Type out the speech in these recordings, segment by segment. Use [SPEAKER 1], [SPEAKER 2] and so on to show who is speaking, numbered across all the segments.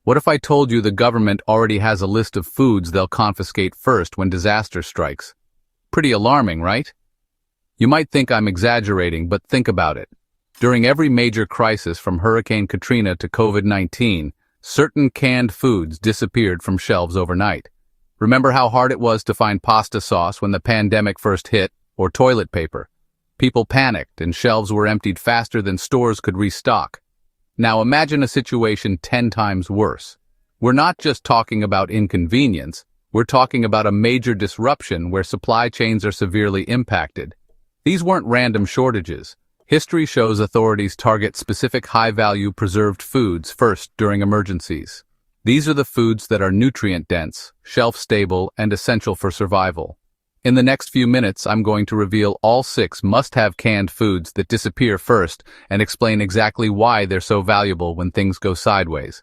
[SPEAKER 1] What if I told you the government already has a list of foods they'll confiscate first when disaster strikes? Pretty alarming, right? You might think I'm exaggerating, but think about it. During every major crisis from Hurricane Katrina to COVID-19, certain canned foods disappeared from shelves overnight. Remember how hard it was to find pasta sauce when the pandemic first hit, or toilet paper? People panicked and shelves were emptied faster than stores could restock. Now imagine a situation 10 times worse. We're not just talking about inconvenience, we're talking about a major disruption where supply chains are severely impacted. These weren't random shortages. History shows authorities target specific high-value preserved foods first during emergencies. These are the foods that are nutrient-dense, shelf-stable, and essential for survival. In the next few minutes, I'm going to reveal all 6 must-have canned foods that disappear first and explain exactly why they're so valuable when things go sideways.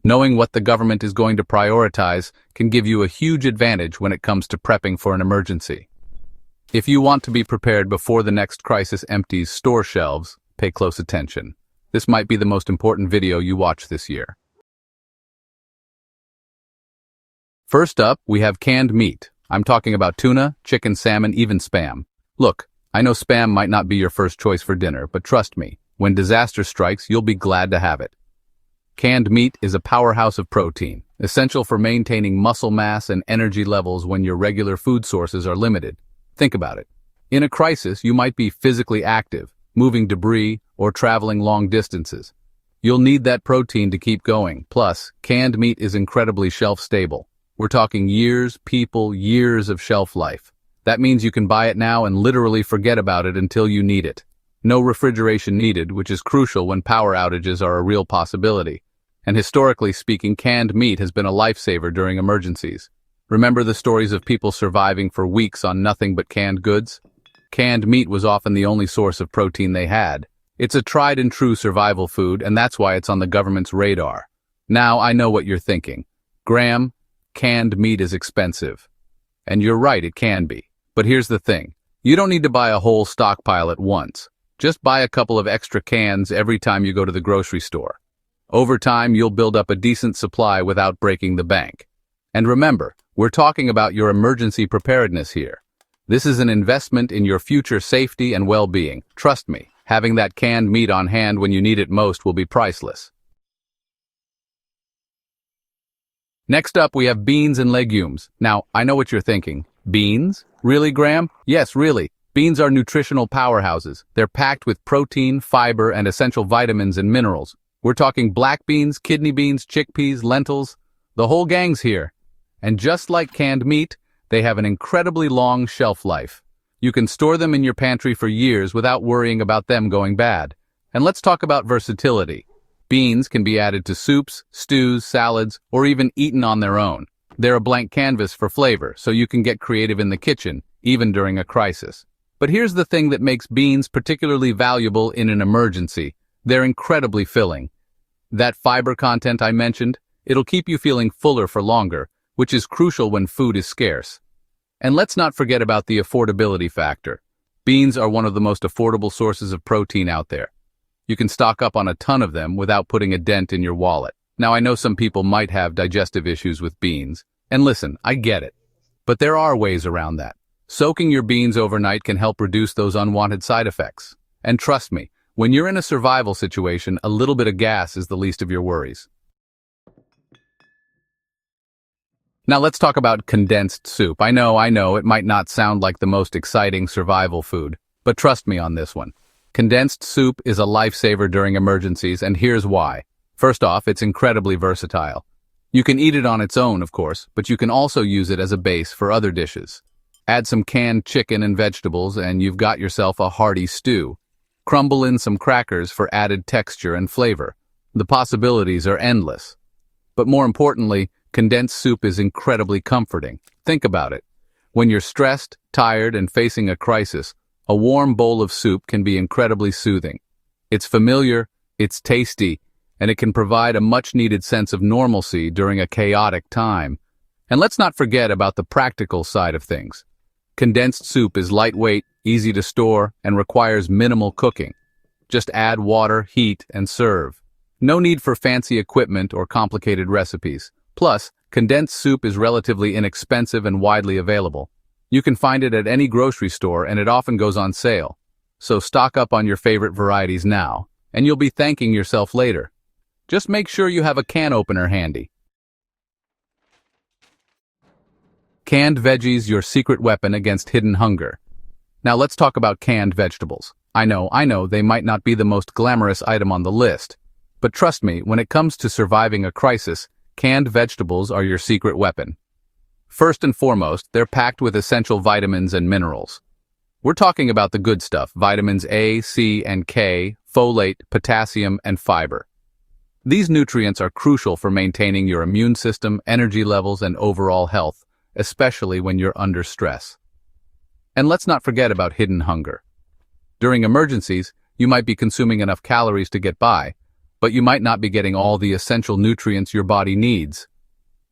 [SPEAKER 1] Knowing what the government is going to prioritize can give you a huge advantage when it comes to prepping for an emergency. If you want to be prepared before the next crisis empties store shelves, pay close attention. This might be the most important video you watch this year. First up, we have canned meat. I'm talking about tuna, chicken, salmon, even Spam. Look, I know Spam might not be your first choice for dinner, but trust me, when disaster strikes, you'll be glad to have it. Canned meat is a powerhouse of protein, essential for maintaining muscle mass and energy levels when your regular food sources are limited. Think about it. In a crisis, you might be physically active, moving debris, or traveling long distances. You'll need that protein to keep going. Plus, canned meat is incredibly shelf-stable. We're talking years of shelf life. That means you can buy it now and literally forget about it until you need it. No refrigeration needed, which is crucial when power outages are a real possibility. And historically speaking, canned meat has been a lifesaver during emergencies. Remember the stories of people surviving for weeks on nothing but canned goods? Canned meat was often the only source of protein they had. It's a tried and true survival food, and that's why it's on the government's radar. Now I know what you're thinking. Graham, canned meat is expensive. And you're right, it can be. But here's the thing. You don't need to buy a whole stockpile at once. Just buy a couple of extra cans every time you go to the grocery store. Over time, you'll build up a decent supply without breaking the bank. And remember, we're talking about your emergency preparedness here. This is an investment in your future safety and well-being. Trust me, having that canned meat on hand when you need it most will be priceless. Next up, we have beans and legumes. Now, I know what you're thinking. Beans? Really, Graham? Yes, really. Beans are nutritional powerhouses. They're packed with protein, fiber, and essential vitamins and minerals. We're talking black beans, kidney beans, chickpeas, lentils. The whole gang's here. And just like canned meat, they have an incredibly long shelf life. You can store them in your pantry for years without worrying about them going bad. And let's talk about versatility. Beans can be added to soups, stews, salads, or even eaten on their own. They're a blank canvas for flavor, so you can get creative in the kitchen, even during a crisis. But here's the thing that makes beans particularly valuable in an emergency. They're incredibly filling. That fiber content I mentioned, it'll keep you feeling fuller for longer, which is crucial when food is scarce. And let's not forget about the affordability factor. Beans are one of the most affordable sources of protein out there. You can stock up on a ton of them without putting a dent in your wallet. Now, I know some people might have digestive issues with beans, and listen, I get it. But there are ways around that. Soaking your beans overnight can help reduce those unwanted side effects. And trust me, when you're in a survival situation, a little bit of gas is the least of your worries. Now let's talk about condensed soup. I know, it might not sound like the most exciting survival food, but trust me on this one. Condensed soup is a lifesaver during emergencies, and here's why. First off, it's incredibly versatile. You can eat it on its own, of course, but you can also use it as a base for other dishes. Add some canned chicken and vegetables, and you've got yourself a hearty stew. Crumble in some crackers for added texture and flavor. The possibilities are endless. But more importantly, condensed soup is incredibly comforting. Think about it. When you're stressed, tired, and facing a crisis, a warm bowl of soup can be incredibly soothing. It's familiar, it's tasty, and it can provide a much-needed sense of normalcy during a chaotic time. And let's not forget about the practical side of things. Condensed soup is lightweight, easy to store, and requires minimal cooking. Just add water, heat, and serve. No need for fancy equipment or complicated recipes. Plus, condensed soup is relatively inexpensive and widely available. You can find it at any grocery store and it often goes on sale. So stock up on your favorite varieties now, and you'll be thanking yourself later. Just make sure you have a can opener handy. Canned veggies, your secret weapon against hidden hunger. Now let's talk about canned vegetables. I know, they might not be the most glamorous item on the list. But trust me, when it comes to surviving a crisis, canned vegetables are your secret weapon. First and foremost, they're packed with essential vitamins and minerals. We're talking about the good stuff: vitamins A, C, and K, folate, potassium, and fiber. These nutrients are crucial for maintaining your immune system, energy levels, and overall health, especially when you're under stress. And let's not forget about hidden hunger. During emergencies, you might be consuming enough calories to get by, but you might not be getting all the essential nutrients your body needs.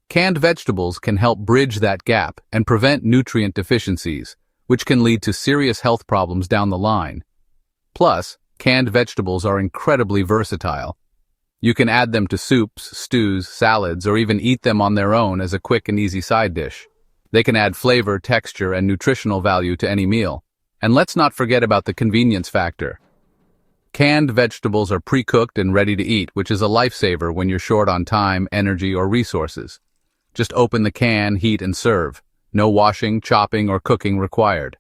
[SPEAKER 1] Canned vegetables can help bridge that gap and prevent nutrient deficiencies, which can lead to serious health problems down the line. Plus, canned vegetables are incredibly versatile. You can add them to soups, stews, salads, or even eat them on their own as a quick and easy side dish. They can add flavor, texture, and nutritional value to any meal. And let's not forget about the convenience factor. Canned vegetables are pre-cooked and ready to eat, which is a lifesaver when you're short on time, energy, or resources. Just open the can, heat, and serve. No washing, chopping, or cooking required.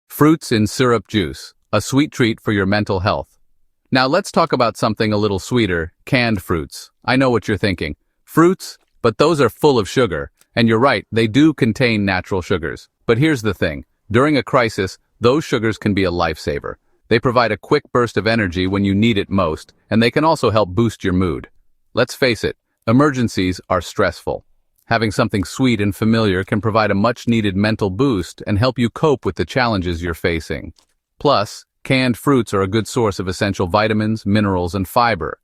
[SPEAKER 1] Fruits in syrup juice, a sweet treat for your mental health. Now let's talk about something a little sweeter: canned fruits. I know what you're thinking. Fruits? But those are full of sugar. And you're right, they do contain natural sugars. But here's the thing: during a crisis, those sugars can be a lifesaver. They provide a quick burst of energy when you need it most, and they can also help boost your mood. Let's face it, emergencies are stressful. Having something sweet and familiar can provide a much-needed mental boost and help you cope with the challenges you're facing. Plus, canned fruits are a good source of essential vitamins, minerals, and fiber.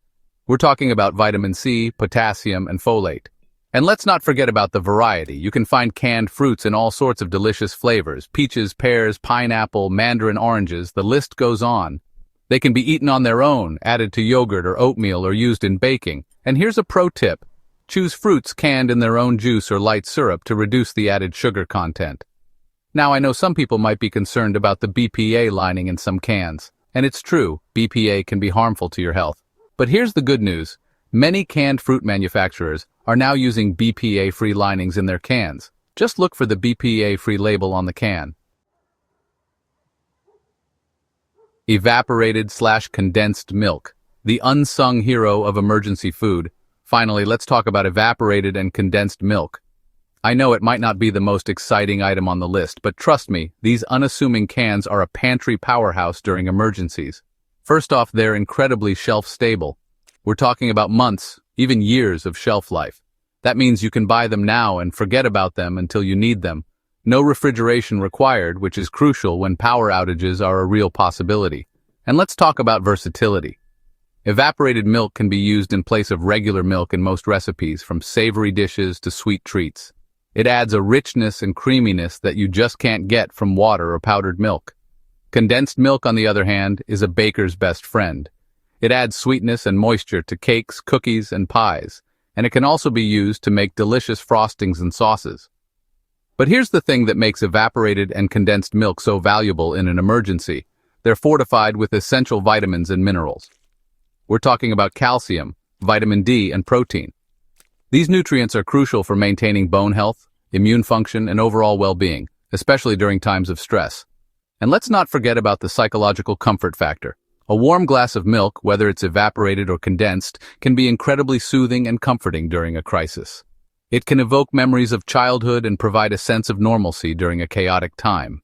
[SPEAKER 1] We're talking about vitamin C, potassium, and folate. And let's not forget about the variety. You can find canned fruits in all sorts of delicious flavors: peaches, pears, pineapple, mandarin oranges, the list goes on. They can be eaten on their own, added to yogurt or oatmeal, or used in baking. And here's a pro tip: choose fruits canned in their own juice or light syrup to reduce the added sugar content. Now, I know some people might be concerned about the BPA lining in some cans. And it's true, BPA can be harmful to your health. But here's the good news: many canned fruit manufacturers are now using BPA-free linings in their cans. Just look for the BPA-free label on the can. Evaporated/condensed milk, the unsung hero of emergency food. Finally, let's talk about evaporated and condensed milk. I know it might not be the most exciting item on the list, but trust me, these unassuming cans are a pantry powerhouse during emergencies. First off, they're incredibly shelf-stable. We're talking about months, even years of shelf life. That means you can buy them now and forget about them until you need them. No refrigeration required, which is crucial when power outages are a real possibility. And let's talk about versatility. Evaporated milk can be used in place of regular milk in most recipes, from savory dishes to sweet treats. It adds a richness and creaminess that you just can't get from water or powdered milk. Condensed milk, on the other hand, is a baker's best friend. It adds sweetness and moisture to cakes, cookies, and pies, and it can also be used to make delicious frostings and sauces. But here's the thing that makes evaporated and condensed milk so valuable in an emergency: they're fortified with essential vitamins and minerals. We're talking about calcium, vitamin D, and protein. These nutrients are crucial for maintaining bone health, immune function, and overall well-being, especially during times of stress. And let's not forget about the psychological comfort factor. A warm glass of milk, whether it's evaporated or condensed, can be incredibly soothing and comforting during a crisis. It can evoke memories of childhood and provide a sense of normalcy during a chaotic time.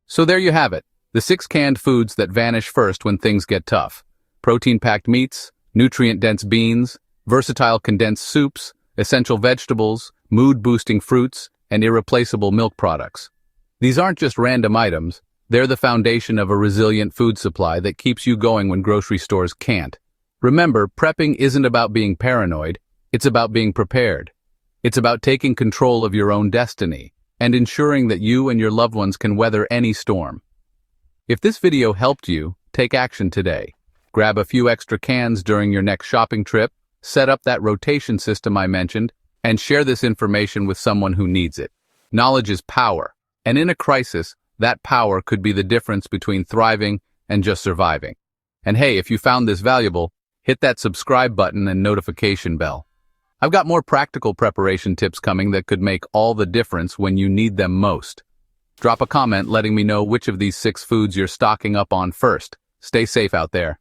[SPEAKER 1] So there you have it, the 6 canned foods that vanish first when things get tough: protein-packed meats, nutrient-dense beans, versatile condensed soups, essential vegetables, mood-boosting fruits, and irreplaceable milk products. These aren't just random items. They're the foundation of a resilient food supply that keeps you going when grocery stores can't. Remember, prepping isn't about being paranoid, it's about being prepared. It's about taking control of your own destiny and ensuring that you and your loved ones can weather any storm. If this video helped you, take action today. Grab a few extra cans during your next shopping trip, set up that rotation system I mentioned, and share this information with someone who needs it. Knowledge is power, and in a crisis, that power could be the difference between thriving and just surviving. And hey, if you found this valuable, hit that subscribe button and notification bell. I've got more practical preparation tips coming that could make all the difference when you need them most. Drop a comment letting me know which of these 6 foods you're stocking up on first. Stay safe out there.